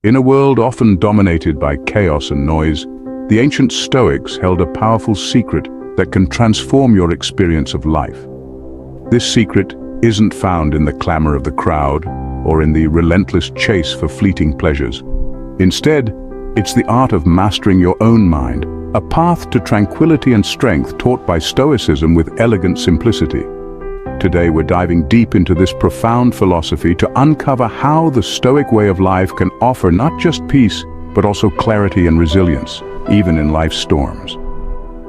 In a world often dominated by chaos and noise, the ancient Stoics held a powerful secret that can transform your experience of life. This secret isn't found in the clamor of the crowd or in the relentless chase for fleeting pleasures. Instead, it's the art of mastering your own mind, a path to tranquility and strength taught by Stoicism with elegant simplicity. Today we're diving deep into this profound philosophy to uncover how the Stoic way of life can offer not just peace, but also clarity and resilience, even in life's storms.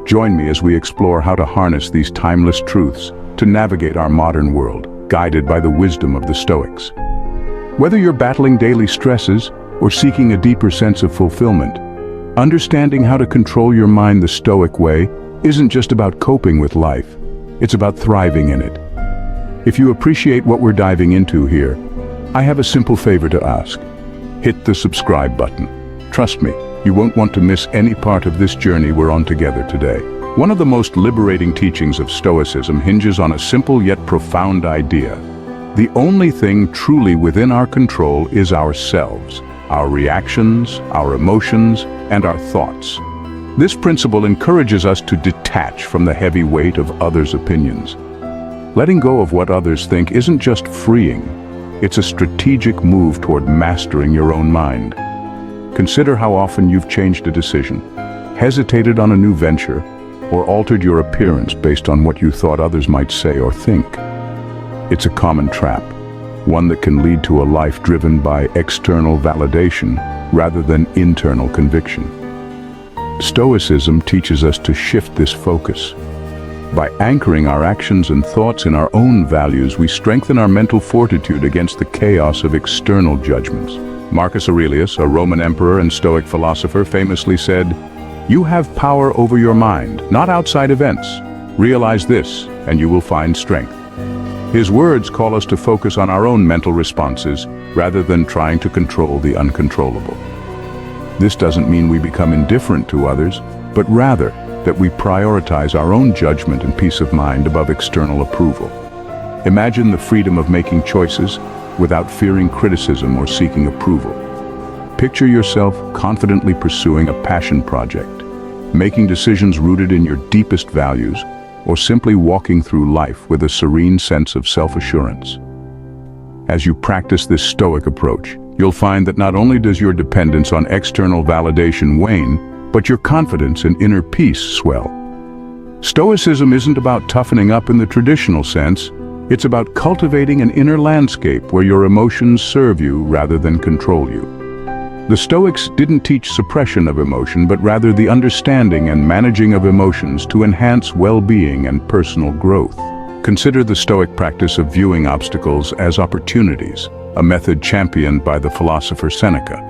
Join me as we explore how to harness these timeless truths to navigate our modern world, guided by the wisdom of the Stoics. Whether you're battling daily stresses or seeking a deeper sense of fulfillment, understanding how to control your mind the Stoic way isn't just about coping with life, it's about thriving in it. If you appreciate what we're diving into here, I have a simple favor to ask. Hit the subscribe button. Trust me, you won't want to miss any part of this journey we're on together today. One of the most liberating teachings of Stoicism hinges on a simple yet profound idea. The only thing truly within our control is ourselves, our reactions, our emotions, and our thoughts. This principle encourages us to detach from the heavy weight of others' opinions. Letting go of what others think isn't just freeing, it's a strategic move toward mastering your own mind. Consider how often you've changed a decision, hesitated on a new venture, or altered your appearance based on what you thought others might say or think. It's a common trap, one that can lead to a life driven by external validation rather than internal conviction. Stoicism teaches us to shift this focus. By anchoring our actions and thoughts in our own values, we strengthen our mental fortitude against the chaos of external judgments. Marcus Aurelius, a Roman emperor and Stoic philosopher, famously said, "You have power over your mind, not outside events. Realize this, and you will find strength." His words call us to focus on our own mental responses rather than trying to control the uncontrollable. This doesn't mean we become indifferent to others, but rather that we prioritize our own judgment and peace of mind above external approval. Imagine the freedom of making choices without fearing criticism or seeking approval. Picture yourself confidently pursuing a passion project, making decisions rooted in your deepest values, or simply walking through life with a serene sense of self-assurance. As you practice this Stoic approach, you'll find that not only does your dependence on external validation wane, but your confidence and inner peace swell. Stoicism isn't about toughening up in the traditional sense, it's about cultivating an inner landscape where your emotions serve you rather than control you. The Stoics didn't teach suppression of emotion, but rather the understanding and managing of emotions to enhance well-being and personal growth. Consider the Stoic practice of viewing obstacles as opportunities, a method championed by the philosopher Seneca.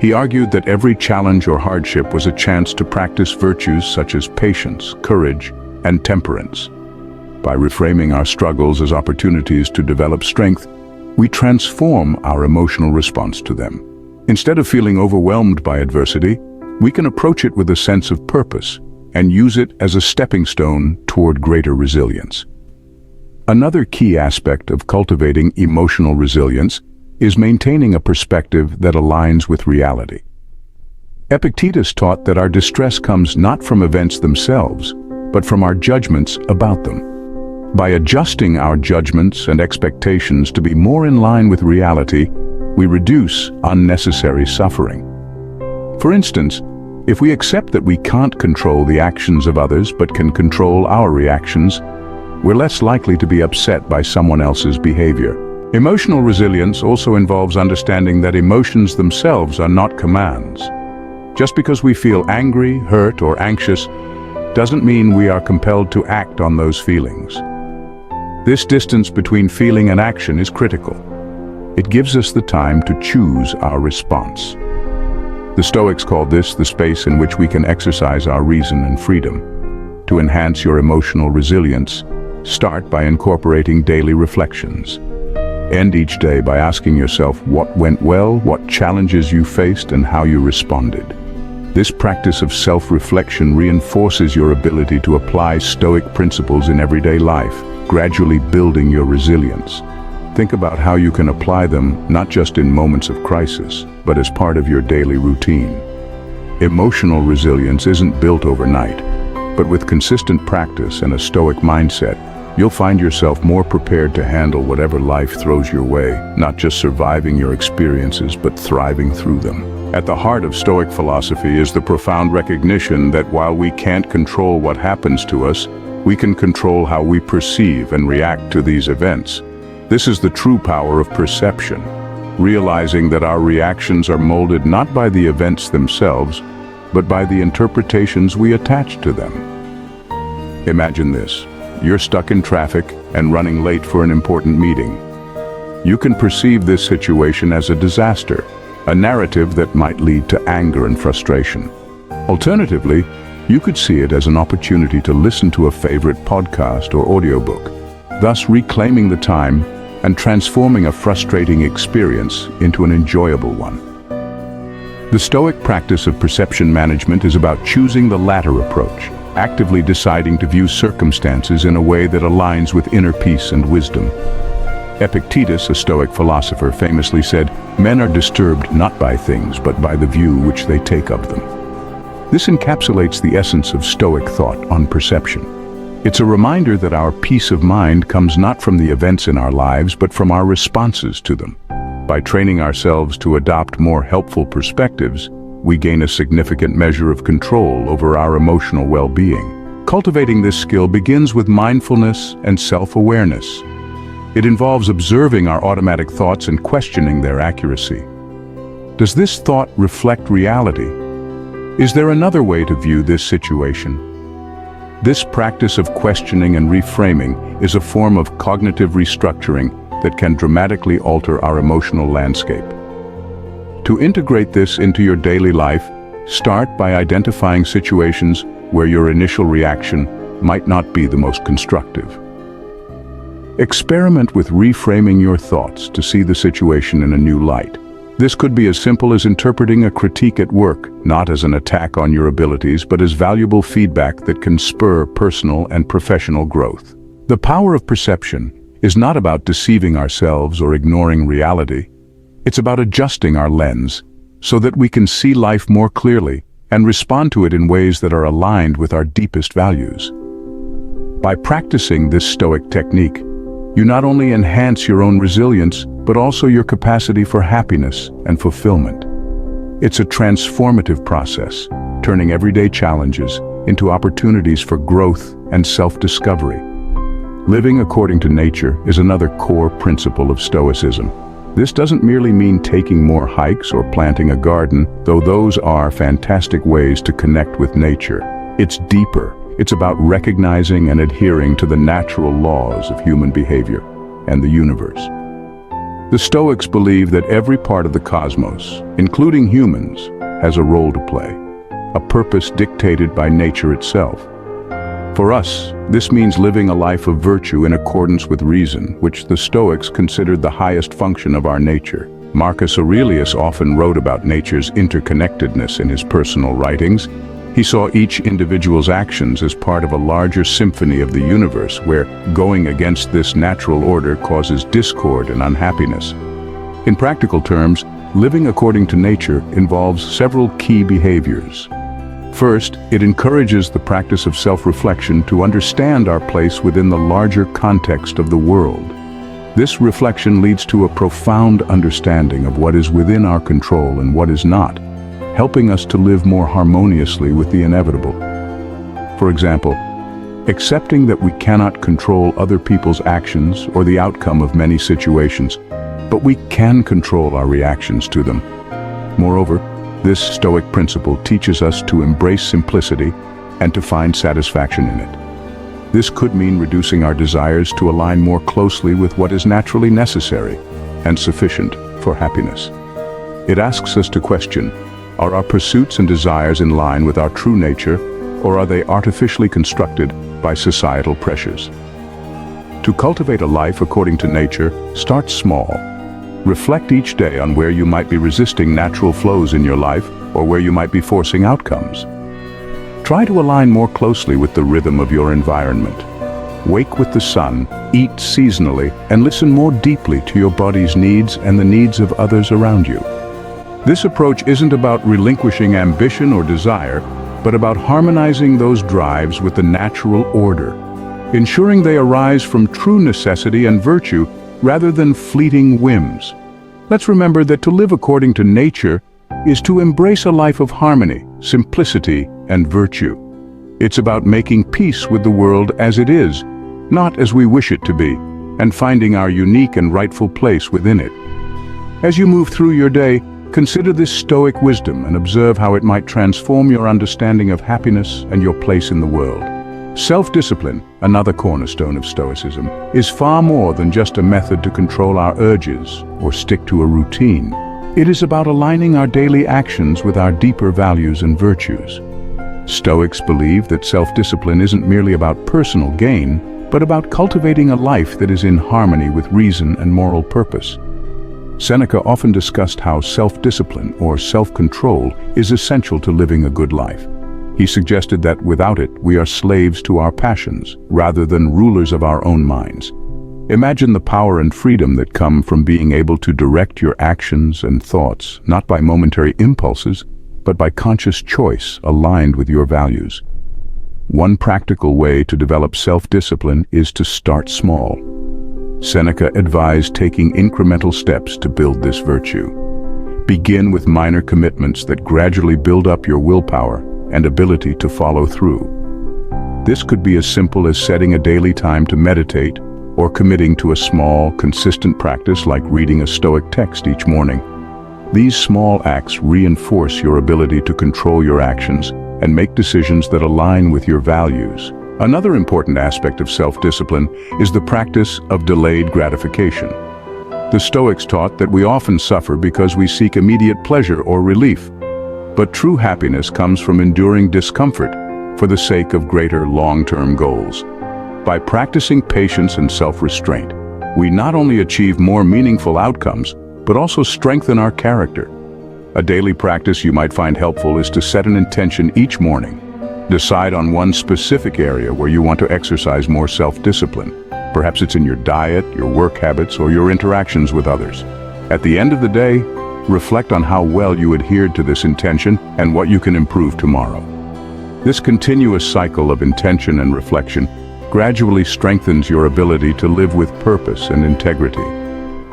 He argued that every challenge or hardship was a chance to practice virtues such as patience, courage, and temperance. By reframing our struggles as opportunities to develop strength, we transform our emotional response to them. Instead of feeling overwhelmed by adversity, we can approach it with a sense of purpose and use it as a stepping stone toward greater resilience. Another key aspect of cultivating emotional resilience is maintaining a perspective that aligns with reality. Epictetus taught that our distress comes not from events themselves, but from our judgments about them. By adjusting our judgments and expectations to be more in line with reality, we reduce unnecessary suffering. For instance, if we accept that we can't control the actions of others but can control our reactions, we're less likely to be upset by someone else's behavior. Emotional resilience also involves understanding that emotions themselves are not commands. Just because we feel angry, hurt, or anxious doesn't mean we are compelled to act on those feelings. This distance between feeling and action is critical. It gives us the time to choose our response. The Stoics called this the space in which we can exercise our reason and freedom. To enhance your emotional resilience, start by incorporating daily reflections. End each day by asking yourself what went well, what challenges you faced, and how you responded. This practice of self-reflection reinforces your ability to apply Stoic principles in everyday life, gradually building your resilience. Think about how you can apply them not just in moments of crisis, but as part of your daily routine. Emotional resilience isn't built overnight, but with consistent practice and a Stoic mindset, you'll find yourself more prepared to handle whatever life throws your way, not just surviving your experiences, but thriving through them. At the heart of Stoic philosophy is the profound recognition that while we can't control what happens to us, we can control how we perceive and react to these events. This is the true power of perception, realizing that our reactions are molded not by the events themselves, but by the interpretations we attach to them. Imagine this. You're stuck in traffic and running late for an important meeting. You can perceive this situation as a disaster, a narrative that might lead to anger and frustration. Alternatively, you could see it as an opportunity to listen to a favorite podcast or audiobook, thus reclaiming the time and transforming a frustrating experience into an enjoyable one. The Stoic practice of perception management is about choosing the latter approach, actively deciding to view circumstances in a way that aligns with inner peace and wisdom. Epictetus, a Stoic philosopher, famously said, "Men are disturbed not by things, but by the view which they take of them." This encapsulates the essence of Stoic thought on perception. It's a reminder that our peace of mind comes not from the events in our lives, but from our responses to them. By training ourselves to adopt more helpful perspectives, we gain a significant measure of control over our emotional well-being. Cultivating this skill begins with mindfulness and self-awareness. It involves observing our automatic thoughts and questioning their accuracy. Does this thought reflect reality? Is there another way to view this situation? This practice of questioning and reframing is a form of cognitive restructuring that can dramatically alter our emotional landscape. To integrate this into your daily life, start by identifying situations where your initial reaction might not be the most constructive. Experiment with reframing your thoughts to see the situation in a new light. This could be as simple as interpreting a critique at work, not as an attack on your abilities, but as valuable feedback that can spur personal and professional growth. The power of perception is not about deceiving ourselves or ignoring reality. It's about adjusting our lens so that we can see life more clearly and respond to it in ways that are aligned with our deepest values. By practicing this Stoic technique, you not only enhance your own resilience, but also your capacity for happiness and fulfillment. It's a transformative process, turning everyday challenges into opportunities for growth and self-discovery. Living according to nature is another core principle of Stoicism. This doesn't merely mean taking more hikes or planting a garden, though those are fantastic ways to connect with nature. It's deeper. It's about recognizing and adhering to the natural laws of human behavior and the universe. The Stoics believe that every part of the cosmos, including humans, has a role to play, a purpose dictated by nature itself. For us, this means living a life of virtue in accordance with reason, which the Stoics considered the highest function of our nature. Marcus Aurelius often wrote about nature's interconnectedness in his personal writings. He saw each individual's actions as part of a larger symphony of the universe, where going against this natural order causes discord and unhappiness. In practical terms, living according to nature involves several key behaviors. First, it encourages the practice of self-reflection to understand our place within the larger context of the world. This reflection leads to a profound understanding of what is within our control and what is not, helping us to live more harmoniously with the inevitable. For example, accepting that we cannot control other people's actions or the outcome of many situations, but we can control our reactions to them. Moreover, this Stoic principle teaches us to embrace simplicity and to find satisfaction in it. This could mean reducing our desires to align more closely with what is naturally necessary and sufficient for happiness. It asks us to question, are our pursuits and desires in line with our true nature, or are they artificially constructed by societal pressures? To cultivate a life according to nature, start small. Reflect each day on where you might be resisting natural flows in your life or where you might be forcing outcomes. Try to align more closely with the rhythm of your environment. Wake with the sun, eat seasonally, and listen more deeply to your body's needs and the needs of others around you. This approach isn't about relinquishing ambition or desire, but about harmonizing those drives with the natural order, ensuring they arise from true necessity and virtue rather than fleeting whims. Let's remember that to live according to nature is to embrace a life of harmony, simplicity, and virtue. It's about making peace with the world as it is, not as we wish it to be, and finding our unique and rightful place within it. As you move through your day, consider this Stoic wisdom and observe how it might transform your understanding of happiness and your place in the world. Self-discipline, another cornerstone of Stoicism, is far more than just a method to control our urges or stick to a routine. It is about aligning our daily actions with our deeper values and virtues. Stoics believe that self-discipline isn't merely about personal gain, but about cultivating a life that is in harmony with reason and moral purpose. Seneca often discussed how self-discipline or self-control is essential to living a good life. He suggested that without it, we are slaves to our passions, rather than rulers of our own minds. Imagine the power and freedom that come from being able to direct your actions and thoughts, not by momentary impulses, but by conscious choice aligned with your values. One practical way to develop self-discipline is to start small. Seneca advised taking incremental steps to build this virtue. Begin with minor commitments that gradually build up your willpower and ability to follow through. This could be as simple as setting a daily time to meditate or committing to a small, consistent practice like reading a Stoic text each morning. These small acts reinforce your ability to control your actions and make decisions that align with your values. Another important aspect of self-discipline is the practice of delayed gratification. The Stoics taught that we often suffer because we seek immediate pleasure or relief. But true happiness comes from enduring discomfort for the sake of greater long-term goals. By practicing patience and self-restraint, we not only achieve more meaningful outcomes, but also strengthen our character. A daily practice you might find helpful is to set an intention each morning. Decide on one specific area where you want to exercise more self-discipline. Perhaps it's in your diet, your work habits, or your interactions with others. At the end of the day, reflect on how well you adhered to this intention and what you can improve tomorrow. This continuous cycle of intention and reflection gradually strengthens your ability to live with purpose and integrity.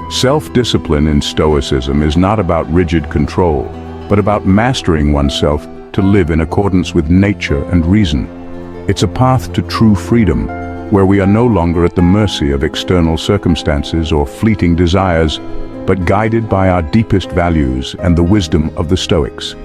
Self-discipline in Stoicism is not about rigid control, but about mastering oneself to live in accordance with nature and reason. It's a path to true freedom, where we are no longer at the mercy of external circumstances or fleeting desires, but guided by our deepest values and the wisdom of the Stoics.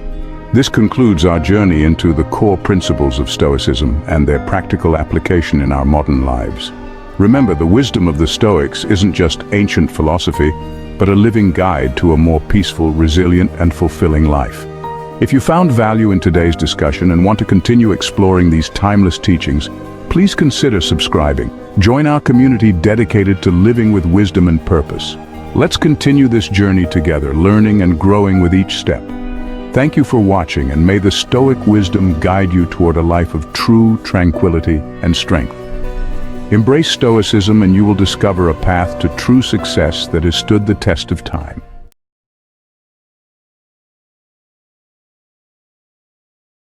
This concludes our journey into the core principles of Stoicism and their practical application in our modern lives. Remember, the wisdom of the Stoics isn't just ancient philosophy, but a living guide to a more peaceful, resilient, and fulfilling life. If you found value in today's discussion and want to continue exploring these timeless teachings, please consider subscribing. Join our community dedicated to living with wisdom and purpose. Let's continue this journey together, learning and growing with each step. Thank you for watching, and may the Stoic wisdom guide you toward a life of true tranquility and strength. Embrace Stoicism and you will discover a path to true success that has stood the test of time.